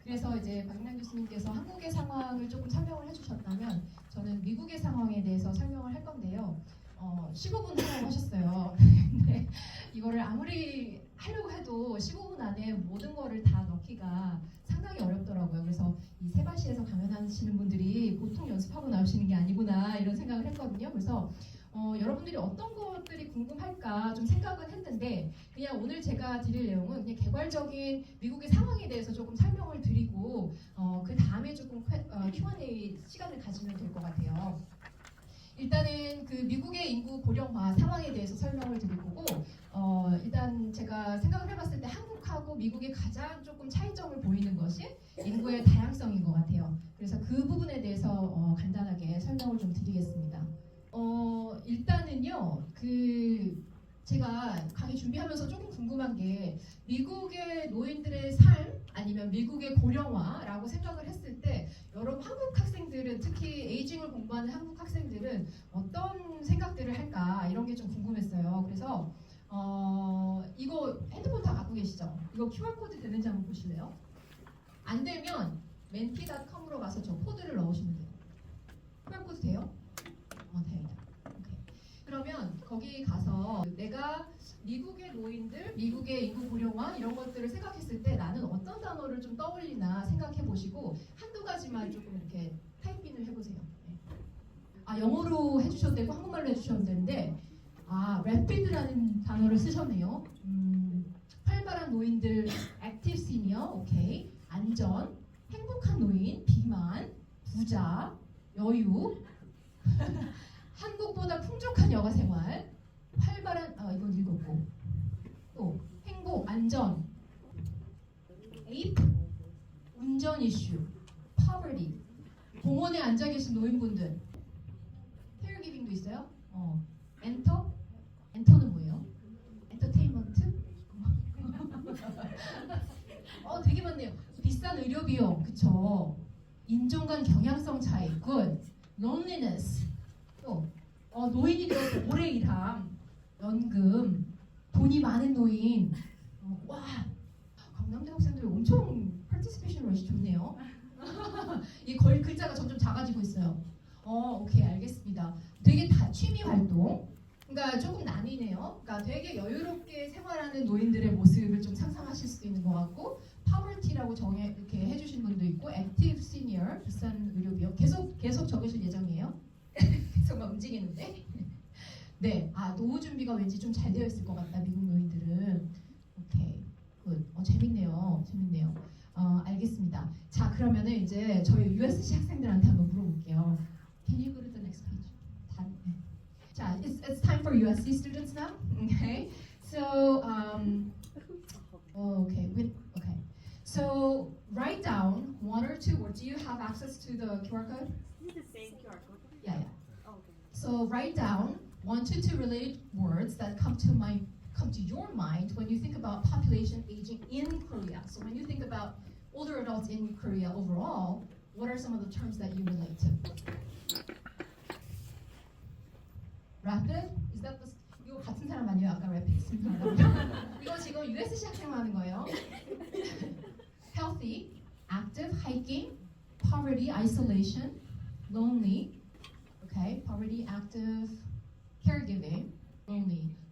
그래서 이제 박인환 교수님께서 한국의 상황을 조금 설명을 해주셨다면 저는 미국의 상황에 대해서 설명을 할 건데요. 15분 하라고 하셨어요. 근데 이거를 아무리 하려고 해도 15분 안에 모든 거를 다 넣기가 상당히 어렵더라고요. 그래서 이 세바시에서 강연하시는 분들이 보통 연습하고 나오시는 게 아니구나 이런 생각을 했거든요. 그래서 여러분들이 어떤 것들이 궁금할까 좀 생각은 했는데 그냥 오늘 제가 드릴 내용은 그냥 개괄적인 미국의 상황에 대해서 조금 설명을 드리고 그 다음에 조금 Q&A 시간을 가지면 될 것 같아요. 일단은 그 미국의 인구 고령화 상황에 대해서 설명을 드릴 거고 일단 제가 생각을 해봤을 때 한국하고 미국의 가장 조금 차이점을 보이는 것이 인구의 다양성인 것 같아요. 그래서 그 부분에 대해서 간단하게 설명을 좀 드리겠습니다. 일단은요, 제가 강의 준비하면서 조금 궁금한 게 미국의 노인들의 삶 아니면 미국의 고령화라고 생각을 했을 때 여러분 한국 학생들은 특히 에이징을 공부하는 한국 학생들은 어떤 생각들을 할까 이런 게 좀 궁금했어요. 그래서 이거 핸드폰 다 갖고 계시죠? 이거 QR코드 되는지 한번 보실래요? 안 되면 menti.com으로 가서 저 코드를 넣으시면 돼요. QR코드 돼요? 다행이다. 오케이. 그러면 거기 가서 내가 미국의 노인들, 미국의 인구 고령화 이런 것들을 생각했을 때 나는 어떤 단어를 좀 떠올리나 생각해 보시고 한두 가지만 조금 이렇게 타이핑을 해보세요. 네. 영어로 해주셔도 되고 한국말로 해주셔도 되는데 rapid라는 단어를 쓰셨네요. 활발한 노인들, active senior, 오케이. 안전, 행복한 노인, 비만, 부자, 여유. 한국보다 풍족한 여가 생활, 활발한 이건 읽었고 또 행복, 안전, ape, 운전 이슈, poverty, 공원에 앉아 계신 노인분들, caregiving도 있어요. 엔터는 뭐예요? 엔터테인먼트? 되게 많네요. 비싼 의료 비용, 그쵸? 인종 간 경향성 차이, good. loneliness, 또 노인이 되어서 오래 일함, 연금, 돈이 많은 노인. 와, 강남대 학생들이 엄청 participation rate 좋네요. 이 글자가 점점 작아지고 있어요. 오케이, 알겠습니다. 되게 다 취미 활동. 그러니까 조금 나뉘네요. 그러니까 되게 여유롭게 생활하는 노인들의 모습을 좀 상상하실 수도 있는 것 같고, poverty라고 이렇게 해주신 분도 있고, active senior, 비싼 의료비용. 계속 적으실 예정이에요? 계속 막 움직이는데. 네, 노후 준비가 왠지 좀 잘 되어 있을 것 같다, 미국 노인들은. 오케이, 굿. 재밌네요. 알겠습니다. 자, 그러면은 이제 저희 USC 학생들한테 한번 물어볼게요. Can you go to the next page? 자, it's time for USC students now. Okay, so okay. So write down one or two words. Do you have access to the QR code? The same QR code? Yeah. Oh, okay. So write down 1 to 2 related words that come to your mind when you think about population aging in Korea. So when you think about older adults in Korea overall, what are some of the terms that you relate to? Rapid? Is that 이거 같은 사람 아니에요? 아까 rapid 했습니다. 이거 지금 USC 학생만 하는 거예요. Healthy, active, hiking, poverty, isolation, lonely. Okay, poverty, active, caregiving,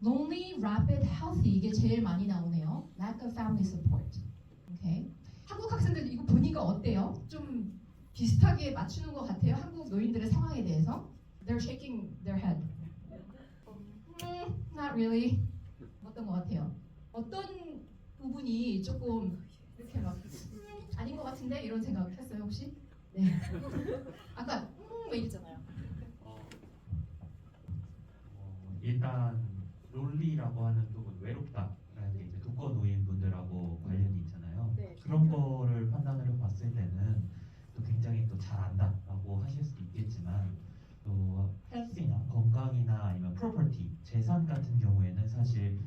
lonely, rapid, healthy 이게 제일 많이 나오네요. Lack of family support. Okay. 한국 학생들 이거 보니까 어때요? 좀 비슷하게 맞추는 것 같아요. 한국 노인들의 상황에 대해서. They're shaking their head. Not really. 어떤 것 같아요? 어떤 부분이 조금 이렇게 막 아닌 것 같은데 이런 생각 했어요 혹시? 네. 아까 뭐 이랬잖아요. 일단 롤리라고 하는 부분, 외롭다라는 게 이제 독거 노인분들하고 관련이 있잖아요. 네. 그런 거를 판단을 해봤을 때는 또 굉장히 또 잘 안다라고 하실 수도 있겠지만 또 헬스나 건강이나 아니면 프로퍼티, 재산 같은 경우에는 사실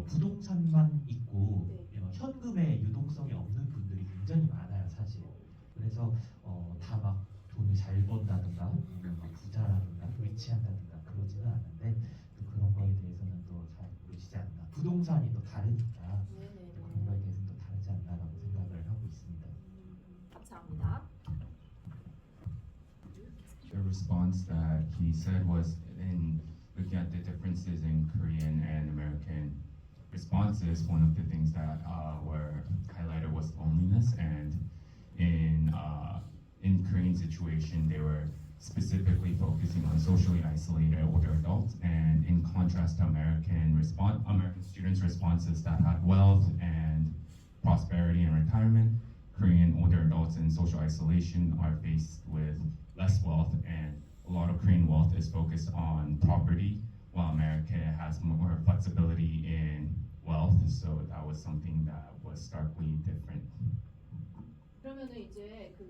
부동산만 있고 현금의 유동성이 없는 분들이 굉장히 많아요, 사실. 그래서 다 막 돈을 잘 번다든가 아니면 막 부자라든가 위치한다든가 그러지는 않은데 또 그런 거에 대해서는 또 잘 모르시지 않나. 부동산이 또 다르니까 또 그런 거에 대해서는 또 다르지 않나라고 생각을 하고 있습니다. response that he said was in looking at the differences in Korean and American responses. One of the things that were highlighted was loneliness, and in Korean situation, they were specifically focusing on socially isolated older adults, and in contrast to American students' responses that had wealth and prosperity and retirement, Korean older adults in social isolation are faced with less wealth, and a lot of Korean wealth is focused on property, while America has more flexibility in wealth. So that was something that was starkly different. 그러면은 이제 그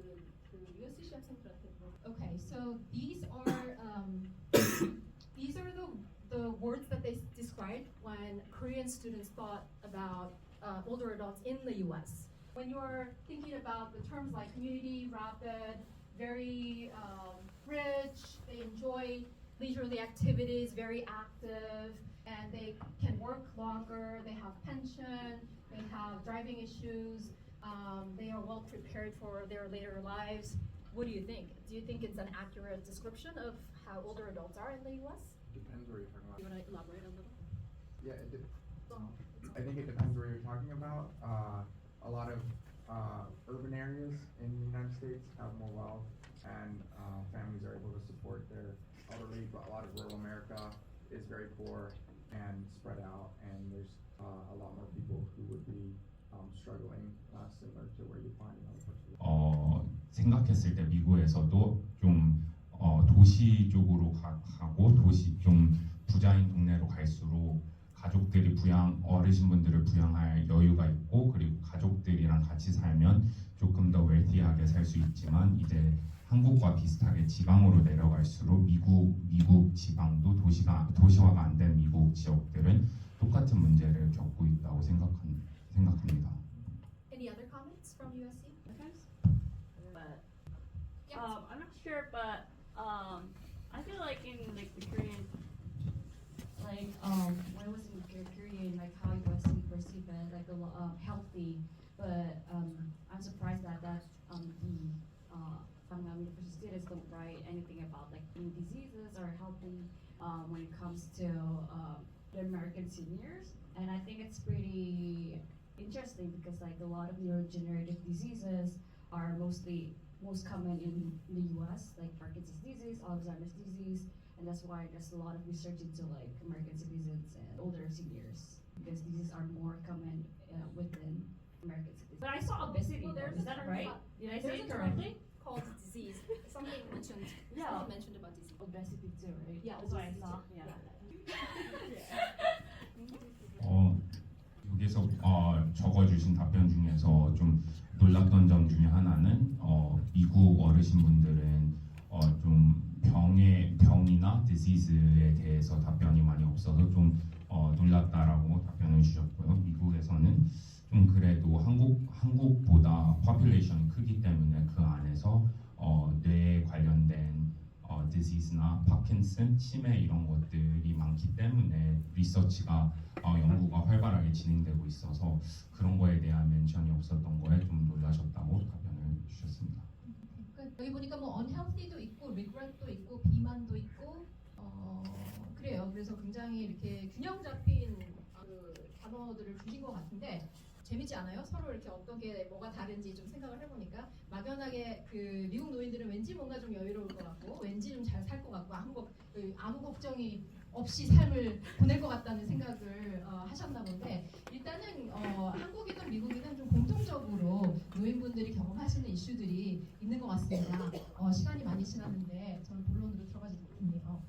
USC 학생들한테 Okay, so these are the words that they described when Korean students thought about older adults in the U.S. When you're thinking about the terms like community, rapid, very rich, they enjoy leisurely activities, very active, and they can work longer, they have pension, they have driving issues, they are well prepared for their later lives. What do you think? Do you think it's an accurate description of how older adults are in the U.S.? Depends where you're talking about. You want to elaborate a little? Yeah, I think it depends where you're talking about. A lot of urban areas in the United States have more wealth, and families are able to support their elderly, but a lot of rural America is very poor and spread out, and there's a lot more people who would be struggling, similar to where you find in other parts of the world. 생각했을 때 미국에서도 좀 도시 쪽으로 가고 도시 좀 부자인 동네로 갈수록 가족들이 어르신분들을 부양할 여유가 있고, 그리고 가족들이랑 같이 살면 조금 더 웰티하게 살 수 있지만, 이제 한국과 비슷하게 지방으로 내려갈수록 미국 지방도 도시화가 안 된 미국 지역들은 똑같은 문제를 겪고 있다고 생각합니다. Any other comments from USC? But Yes. I'm not sure, but I feel like in like the Korean, like when I was in Korean, like how USC perceived it, like healthy, but I'm surprised that the Samyang University students don't write anything about like new diseases or healthy when it comes to the American seniors, and I think it's pretty interesting because like a lot of neurodegenerative diseases are most common in the U.S., like Parkinson's disease, Alzheimer's disease, and that's why there's a lot of research into like American citizens and older seniors because these are more common within American citizens. But I saw obesity. Well, there's is a that term right? about- Did I say there's it a term correctly? called disease. Something mentioned. Yeah. Someone mentioned about disease. Obesity too, right? Yeah, that's what I obesity saw. too. Yeah. 여기서 적어주신 답변 중에서 좀 놀랐던 점 중에 하나는 미국 어르신분들은 좀 병이나 디시즈에 대해서 답변이 많이 없어서 좀 놀랐다라고 답변을 주셨고요. 미국에서는 좀 그래도 한국보다 population이 크기 때문에 그 안에서 뇌에 관련된 디시즈나 파킨슨, 치매 이런 것들이 많기 때문에 리서치가 연구가 활발하게 진행되고 있어서 그런 거에 대한 멘션이 없었던 거에 좀 놀라셨다고 답변을 주셨습니다. 그러니까 여기 보니까 뭐 unhealthy도 있고, regret도 있고, 비만도 있고, 그래요. 그래서 굉장히 이렇게 균형 잡힌 그 단어들을 주신 것 같은데 재밌지 않아요? 서로 이렇게 어떤 게 뭐가 다른지 좀 생각을 해보니까 막연하게 그 미국 노인들은 왠지 뭔가 좀 여유로울 것 같고, 왠지 좀 잘 살 것 같고, 아무 걱정이 없이 삶을 보낼 것 같다는 생각을 하셨나 본데, 일단은 한국이든 미국이든 좀 공통적으로 노인분들이 경험하시는 이슈들이 있는 것 같습니다. 시간이 많이 지났는데 저는 본론으로 들어가지 못했네요.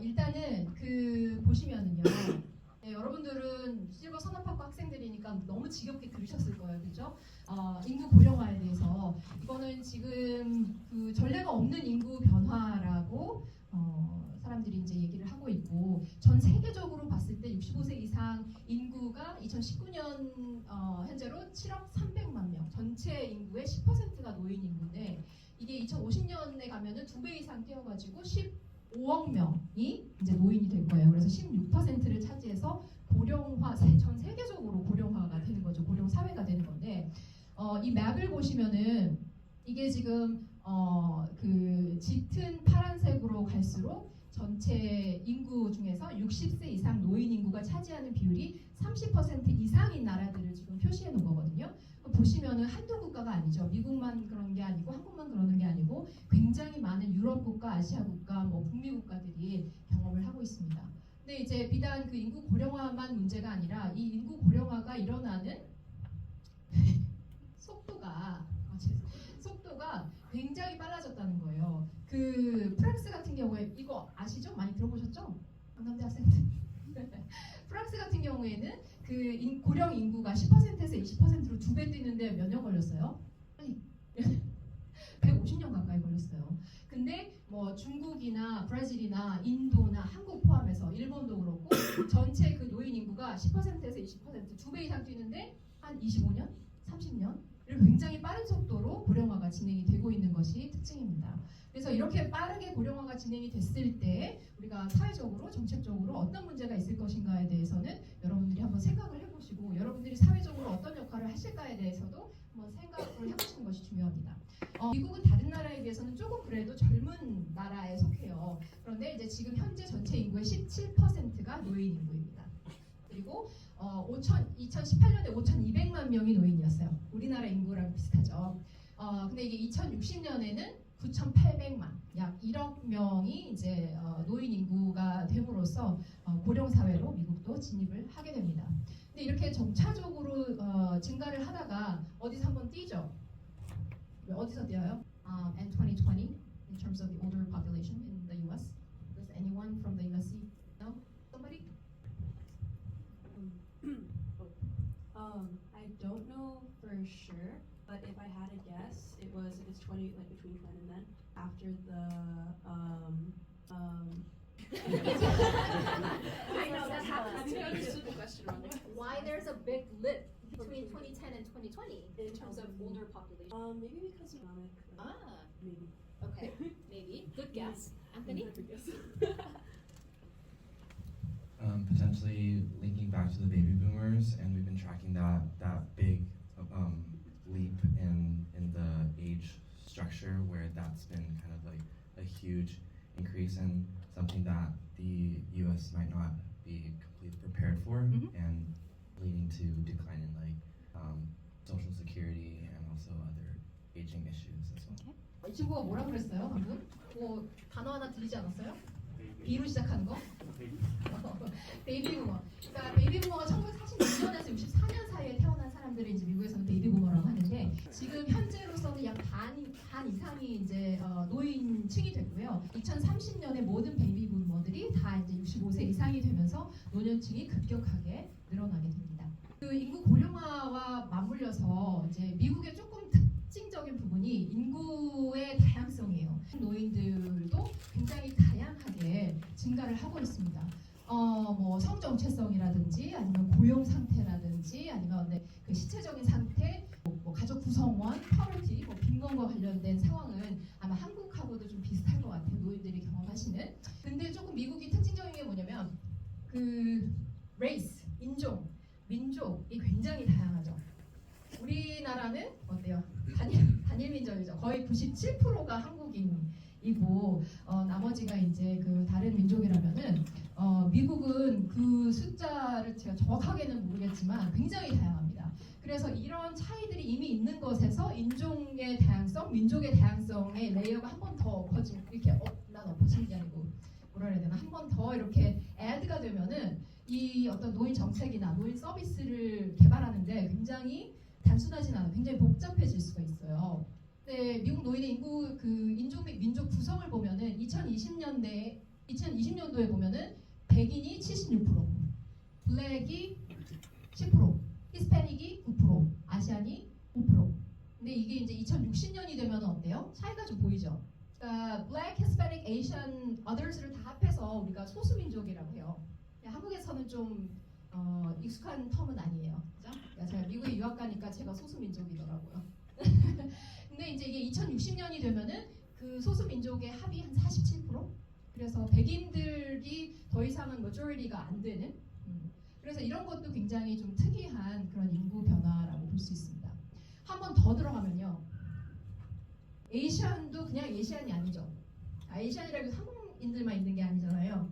일단은 그 보시면은요, 네, 여러분들은 실버 산업학과 학생들이니까 너무 지겹게 들으셨을 거예요, 그렇죠? 인구 고령화에 대해서 이거는 지금 그 전례가 없는 인구 변화라고 사람들이 이제 얘기를 하고 있고, 전 세계적으로 봤을 때 65세 이상 인구가 2019년 현재로 7억 300만 명, 전체 인구의 10%가 노인 인구인데, 이게 2050년에 가면은 2배 이상 뛰어가지고 15억 명이 이제 노인이 될 거예요. 그래서 16%를 차지해서 고령화, 전 세계적으로 고령화가 되는 거죠. 고령 사회가 되는 건데, 이 맵을 보시면은 이게 지금 그 짙은 파란색으로 갈수록 전체 인구 중에서 60세 이상 노인 인구가 차지하는 비율이 30% 이상인 나라들을 지금 표시해 놓은 거거든요. 보시면은 한두 국가가 아니죠. 미국만 그런 게 아니고 한국만 그러는 게 아니고 굉장히 많은 유럽 국가, 아시아 국가, 뭐 북미 국가들이 경험을 하고 있습니다. 근데 이제 비단 그 인구 고령화만 문제가 아니라 이 인구 고령화가 일어나는 속도가 굉장히 빨라졌다는 거예요. 그 프랑스 같은 경우에 이거 아시죠? 많이 들어보셨죠? 강남대 학생들. 프랑스 같은 경우에는 그 고령 인구가 10%에서 20%로 2배 뛰는데 몇 년 걸렸어요? 아니 150년 가까이 걸렸어요. 근데 뭐 중국이나 브라질이나 인도나 한국 포함해서 일본도 그렇고 전체 그 노인 인구가 10%에서 20% 2배 이상 뛰는데 한 25년, 30년 굉장히 빠른 속도로 고령화가 진행이 되고 있는 것이 특징입니다. 그래서 이렇게 빠르게 고령화가 진행이 됐을 때 우리가 사회적으로 정책적으로 어떤 문제가 있을 것인가에 대해서는 여러분들이 한번 생각을 해보시고 여러분들이 사회적으로 어떤 역할을 하실까에 대해서도 한번 생각을 해보시는 것이 중요합니다. 미국은 다른 나라에 비해서는 조금 그래도 젊은 나라에 속해요. 그런데 이제 지금 현재 전체 인구의 17%가 노인 인구입니다. 그리고 2018년에 5,200만 명이 노인이었어요. 우리나라 인구랑 비슷하죠. 근데 이게 2060년에는 9,800만, 약 1억 명이 이제 노인 인구가 됨으로써 고령 사회로 미국도 진입을 하게 됩니다. 근데 이렇게 점차적으로 증가를 하다가 어디서 한번 뛰죠? 어디서 뛰어요? And 2020 in terms of the older population in the U.S. Does anyone from the U.S. know? Somebody? I don't know for sure, but if I had a guess, it was if it's 20, like between 10 and then after the I know that happens I to think I me understood too. the question wrong. Why there's a big lip between 2010 and 2020 in terms of older population? Maybe because of economic. Maybe. Okay, maybe. Good guess. Anthony? Potentially linking back to the baby boomers, and we've been tracking that big leap in the age structure where that's been kind of like a huge increase and something that the U.S. might not be completely prepared for, and leading to decline in like social security and also other aging issues as well. 이 친구가 뭐라 그랬어요 방금? 뭐 단어 하나 들리지 않았어요? B로 시작하는 거? 베이비부머. 그러니까 베이비부머가 1946년에서 64년 사이에 태어난 사람들을 이제 미국에서는 베이비부머라고 하는데 지금 현재로서는 약 반 이상이 이제 노인층이 됐고요. 2030년에 모든 베이비부머들이 다 이제 65세 이상이 되면서 노년층이 급격하게 늘어나게 됩니다. 그 인구 고령화와 맞물려서 이제 미국의 조금 특징적인 부분이 인구의 다양성이에요. 노인들도 굉장히 다양하게 증가를 하고 있습니다. 뭐 성정체성이라든지 아니면 고용 상태라든지 아니면 그 시체적인 상태, 뭐 가족 구성원, 파버티, 뭐 빈곤과 관련된 상황은 아마 한국하고도 좀 비슷할 것 같아요. 노인들이 경험하시는. 근데 조금 미국이 특징적인 게 뭐냐면 그 레이스, 인종, 민족이 굉장히 다양하죠. 우리나라는 어때요? 단일 민족이죠. 거의 97%가 한국인이고 나머지가 이제 그 다른 민족이라면은 미국은 그 숫자를 제가 정확하게는 모르겠지만 굉장히 다양합니다. 그래서 이런 차이들이 이미 있는 것에서 인종의 다양성, 민족의 다양성의 레이어가 한 번 더 엎어진 이렇게 난 엎어진 게 아니고 뭐라 해야 되나 한 번 더 이렇게 애드가 되면은 이 어떤 노인 정책이나 노인 서비스를 개발하는데 굉장히 단순하진 않아 굉장히 복잡해질 수가 있어요. 근데 미국 노인의 인구 그 인종 및 민족 구성을 보면은 2020년도에 보면은 백인이 76%, 블랙이 10%, 히스패닉이 9%, 아시안이 5%. 근데 이게 이제 2060년이 되면 어때요? 차이가 좀 보이죠. 그러니까 Black, Hispanic, Asian, Others를 다 합해서 우리가 소수민족이라고 해요. 한국에서는 좀 익숙한 텀은 아니에요. 그죠? 그러니까 제가 미국에 유학 가니까 제가 소수민족이더라고요. 근데 이제 이게 2060년이 되면은 그 소수민족의 합이 한 47%? 그래서 백인들이 더 이상은 majority가 안 되는 그래서 이런 것도 굉장히 좀 특이한 그런 인구 변화라고 볼 수 있습니다. 한 번 더 들어가면요. 에이시안도 그냥 에이시안이 아니죠. 에이시안이라고 해서 한국인들만 있는 게 아니잖아요.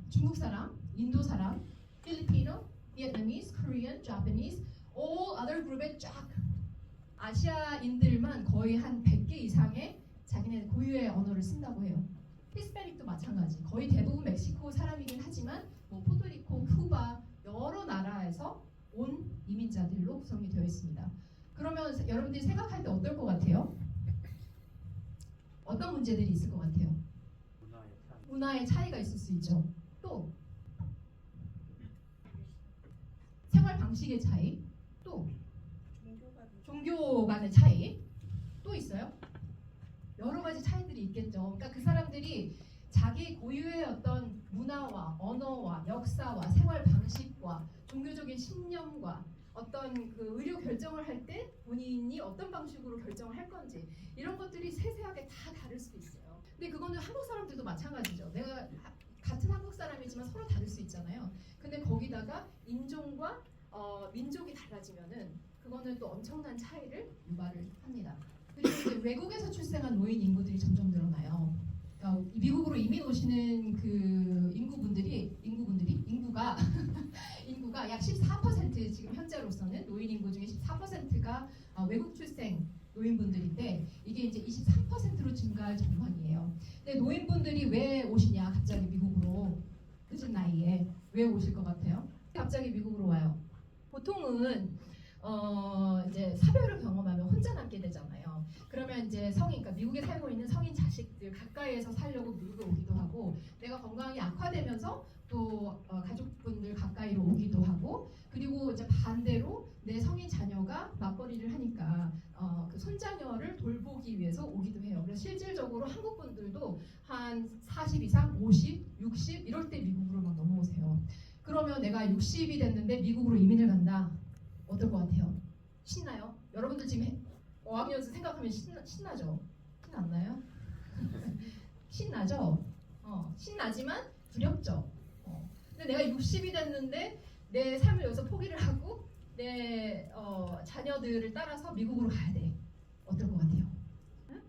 중국 사람, 인도 사람, 필리피노, 비etnamese, Korean, Japanese, all other group에 쫙 아시아인들만 거의 한 100개 이상의 자기네 고유의 언어를 쓴다고 해요. 히스패닉도 마찬가지. 거의 대부분 멕시코 사람이긴 하지만 뭐 포르토리코, 쿠바 여러 나라에서 온 이민자들로 구성이 되어 있습니다. 그러면 여러분들이 생각할 때 어떨 것 같아요? 어떤 문제들이 있을 것 같아요? 문화의 차이가 있을 수 있죠. 또 생활 방식의 차이, 또 종교 간의 차이, 또 있어요. 여러 가지 차이들이 있겠죠. 그러니까 그 사람들이 자기 고유의 어떤 문화와 언어와 역사와 생활 방식과 종교적인 신념과 어떤 그 의료 결정을 할 때 본인이 어떤 방식으로 결정을 할 건지 이런 것들이 세세하게 다 다를 수도 있어요. 근데 그거는 한국 사람들도 마찬가지죠. 내가 같은 한국 사람이지만 서로 다를 수 있잖아요. 근데 거기다가 인종과 민족이 달라지면은 그거는 또 엄청난 차이를 유발을 합니다. 그리고 이제 외국에서 출생한 노인 인구들이 점점 늘어나요. 그러니까 미국으로 이민 오시는 그 인구가 약 14% 지금 현재로서는 노인 인구 중에 14%가 외국 출생 노인분들인데 이게 이제 23%로 증가할 전망이에요. 근데 노인분들이 왜 오시냐 갑자기 미국으로 늦은 나이에 왜 오실 것 같아요? 갑자기 미국으로 와요. 보통은 이제 사별을 경험하면 혼자 남게 되잖아요. 그러면 이제 성인, 그러니까 미국에 살고 있는 성인 자식들 가까이에서 살려고 미국에 오기도 하고, 내가 건강이 악화되면서 또 가족분들 가까이로 오기도 하고, 그리고 이제 반대로 내 성인 자녀가 맞벌이를 하니까 그 손자녀를 돌보기 위해서 오기도 해요. 그래서 실질적으로 한국 분들도 한 40 이상, 50, 60 이럴 때 미국으로 막 넘어오세요. 그러면 내가 60이 됐는데 미국으로 이민을 간다. 어떨 것 같아요? 신나요? 여러분들 지금 어학연수 생각하면 신나죠? 신나요? 신나죠? 신나지만 두렵죠? 근데 내가 60이 됐는데 내 삶을 여기서 포기를 하고 내 자녀들을 따라서 미국으로 가야 돼. 어떨 것 같아요? 응?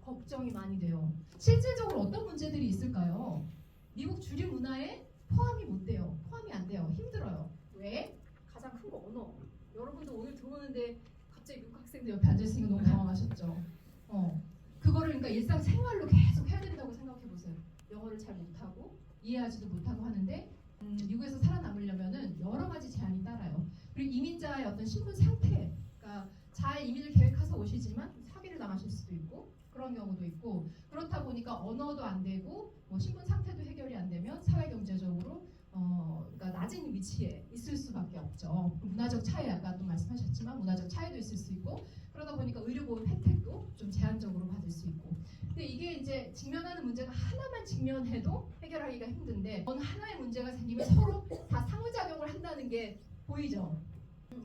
걱정이 많이 돼요. 실질적으로 어떤 문제들이 있을까요? 미국 주류 문화에 포함이 못 돼요. 포함이 안 돼요. 힘들어요. 왜? 가장 큰 거 언어. 여러분도 오늘 들어오는데 갑자기 미국 학생들 옆에 앉아있으니까 너무 당황하셨죠? 그거를 그러니까 일상생활로 계속 해야 된다고 생각해 보세요. 영어를 잘 못하고 이해하지도 못하고 하는데 미국에서 살아남으려면은 여러 가지 제한이 따라요. 그리고 이민자의 어떤 신분 상태, 그러니까 잘 이민을 계획해서 오시지만 사기를 당하실 수도 있고 그런 경우도 있고, 그렇다 보니까 언어도 안 되고 뭐 신분 상태도 해결이 안 되면 사회 경제적으로 그러니까 낮은 위치에 있을 수밖에 없죠. 문화적 차이, 아까 또 말씀하셨지만 문화적 차이도 있을 수 있고, 그러다 보니까 의료보험 혜택도 좀 제한적으로 받을 수 있고. 근데 이게 이제 직면하는 문제가 하나만 직면해도 해결하기가 힘든데 어느 하나의 문제가 생기면 서로 다 상호작용을 한다는 게 보이죠.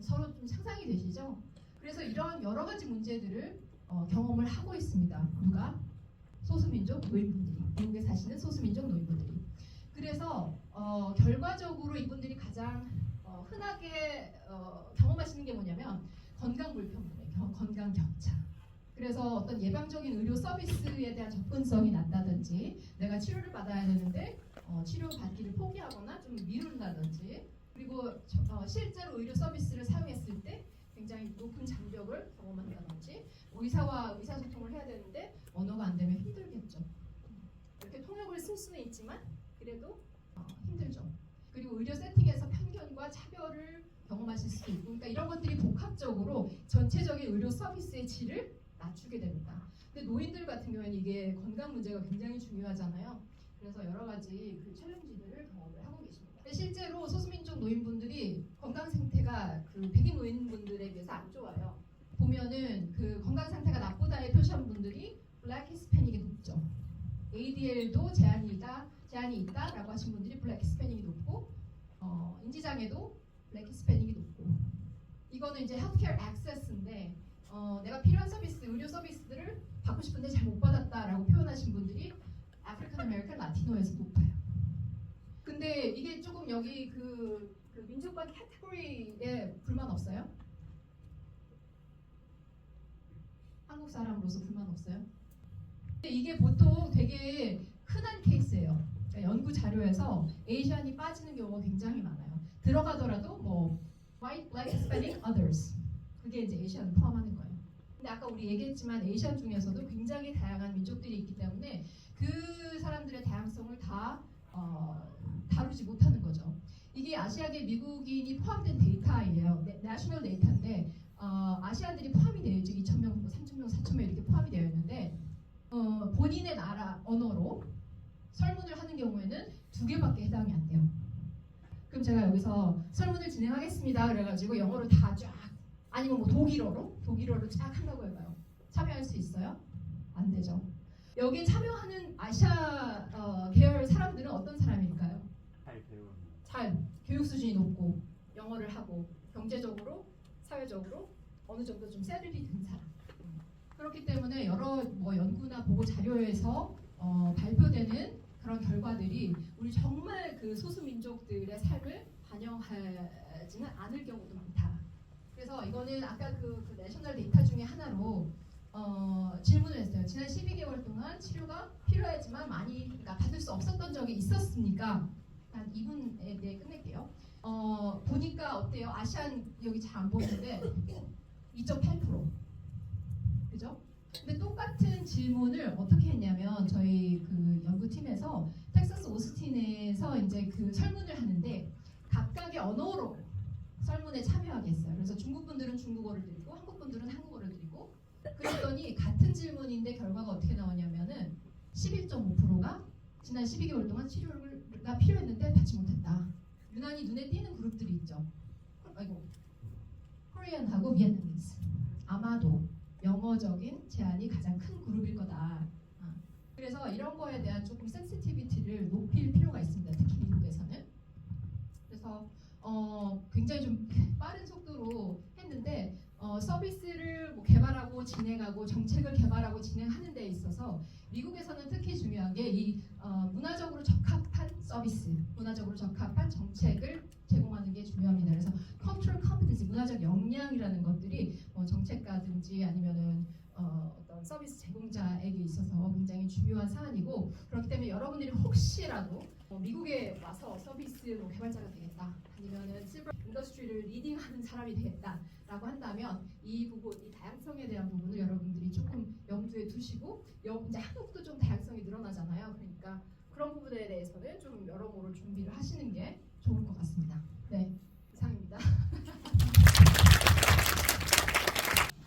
서로 좀 상상이 되시죠? 그래서 이런 여러 가지 문제들을 경험을 하고 있습니다. 누가? 소수민족 노인분들이, 미국에 사시는 소수민족 노인분들이. 그래서 결과적으로 이분들이 가장 흔하게 경험하시는 게 뭐냐면 건강 불평이에요. 건강 격차. 그래서 어떤 예방적인 의료 서비스에 대한 접근성이 낮다든지, 내가 치료를 받아야 되는데 치료 받기를 포기하거나 좀 미룬다든지, 그리고 실제로 의료 서비스를 사용했을 때 굉장히 높은 장벽을 경험한다든지, 의사와 의사소통을 해야 되는데 언어가 안 되면 힘들겠죠. 이렇게 통역을 쓸 수는 있지만 그래도 힘들죠. 그리고 의료 세팅에서 편견과 차별을 경험하실 수도 있고, 그러니까 이런 것들이 복합적으로 전체적인 의료 서비스의 질을 낮추게 됩니다. 근데 노인들 같은 경우에는 이게 건강 문제가 굉장히 중요하잖아요. 그래서 여러 가지 그 챌린지들을 경험을 하고 계십니다. 근데 실제로 소수민족 노인분들이 건강 상태가 그 백인 노인분들에 비해서 안 좋아요. 보면은 그 건강 상태가 나쁘다에 표시한 분들이 블랙 히스패닉이 높죠. ADL도 제한이 있다라고 하신 분들이 블랙 히스패닉이 높고, 인지장애도 블랙 히스패닉이 높고, 이거는 이제 헬스케어 액세스인데 내가 필요한 서비스, 의료 서비스들을 받고 싶은데 잘 못 받았다라고 표현하신 분들이 아프리칸 아메리칸 라티노에서 높아요. 근데 이게 조금 여기 그 민족관 캐테고리에 불만 없어요? 한국 사람으로서 불만 없어요? 근데 이게 보통 되게 흔한 케이스예요. 그러니까 연구 자료에서 에이시안이 빠지는 경우가 굉장히 많아요. 들어가더라도 뭐 white, black, Hispanic, others 그게 이제 에이시안을 포함하는 거예요. 근데 아까 우리 얘기했지만 에이시안 중에서도 굉장히 다양한 민족들이 있기 때문에 그 사람들의 다양성을 다 다루지 못하는 거죠. 이게 아시아계 미국인이 포함된 데이터예요. 내셔널 데이터인데 아시안들이 포함이 되어 있죠. 2,000명, 3,000명, 4,000명 이렇게 포함이 되어 있는데 본인의 나라 언어로 설문을 하는 경우에는 2개밖에 해당이 안 돼요. 그럼 제가 여기서 설문을 진행하겠습니다. 그래가지고 영어로 다 쫙 아니면 뭐 독일어로 쫙 한다고 해봐요. 참여할 수 있어요? 안 되죠. 여기에 참여하는 아시아 계열 사람들은 어떤 사람일까요? 잘 교육 수준이 높고 영어를 하고 경제적으로 사회적으로 어느 정도 좀 셋업이 된 사람. 그렇기 때문에 여러 뭐 연구나 보고 자료에서 발표되는 그런 결과들이 우리 정말 그 소수 민족들의 삶을 반영하지는 않을 경우도 많다. 그래서 이거는 아까 그 내셔널 데이터 중에 하나로 질문을 했어요. 지난 12개월 동안 치료가 필요하지만 많이 그러니까 받을 수 없었던 적이 있었습니까? 한 2분 내에 끝낼게요. 보니까 어때요? 아시안 여기 잘 안 보이는데 2.8%. 그죠? 근데 똑같은 질문을 어떻게 했냐면 저희 그 연구팀에서 텍사스 오스틴에서 이제 그 설문을 하는데 각각의 언어로 설문에 참여하게 했어요. 그래서 중국 분들은 중국어를 드리고 한국 분들은 한국어를 드리고 그랬더니 같은 질문인데 결과가 어떻게 나오냐면은 11.5%가 지난 12개월 동안 치료가 필요했는데 받지 못했다. 유난히 눈에 띄는 그룹들이 있죠. 아이고, 코리안하고 비엔나미즈. 아마도 영어적인 제한이 가장 큰 그룹일 거다. 그래서 이런 거에 대한 조금 센시티비티를 높일 필요가 있습니다. 특히 미국에서는. 그래서 굉장히 좀 빠른 속도로 했는데 서비스를 뭐 개발하고 진행하고 정책을 개발하고 진행하는 데 있어서 미국에서는 특히 중요한 게 이 문화적으로 적합한 서비스, 문화적으로 적합한 정책을 제공하는 게 중요합니다. 그래서 cultural competency, 문화적 역량이라는 것들이 정책가든지 아니면은 어떤 서비스 제공자에게 있어서 굉장히 중요한 사안이고 그렇기 때문에 여러분들이 혹시라도 미국에 와서 서비스 개발자가 되겠다 아니면은 실버 인더스트리를 리딩하는 사람이 되겠다라고 한다면 이 부분, 이 다양성에 대한 부분을 여러분들이 조금 염두에 두시고 이제 한국도 좀 다양성이 늘어나잖아요. 그러니까 그런 부분에 대해서는 좀 여러모로 준비를 하시는 게 좋을 것 같습니다. 네, 이상입니다.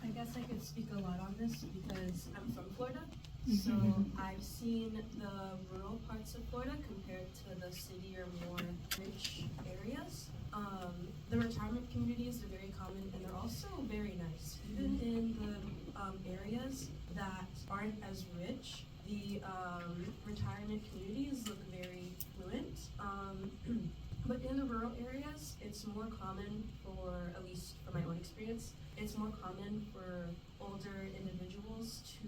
I guess I could speak a lot on this because I'm from Florida. So I've seen the rural parts of Florida compared to the city or more rich areas. The retirement communities are very common and they're also very nice. Even in the areas that aren't as rich, the retirement communities look very fluent. But in the rural areas, it's more common for, at least from my own experience, it's more common for older individuals to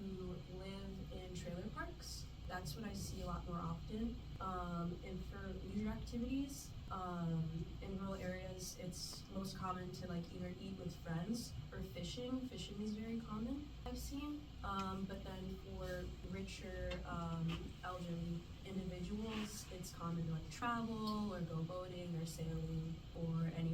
live in trailer parks. That's what I see a lot more often. And for leisure activities, in rural areas, it's most common to like either eat with friends or fishing. Fishing is very common, I've seen. But then for richer, elderly individuals, it's common to like travel or go boating or sailing or any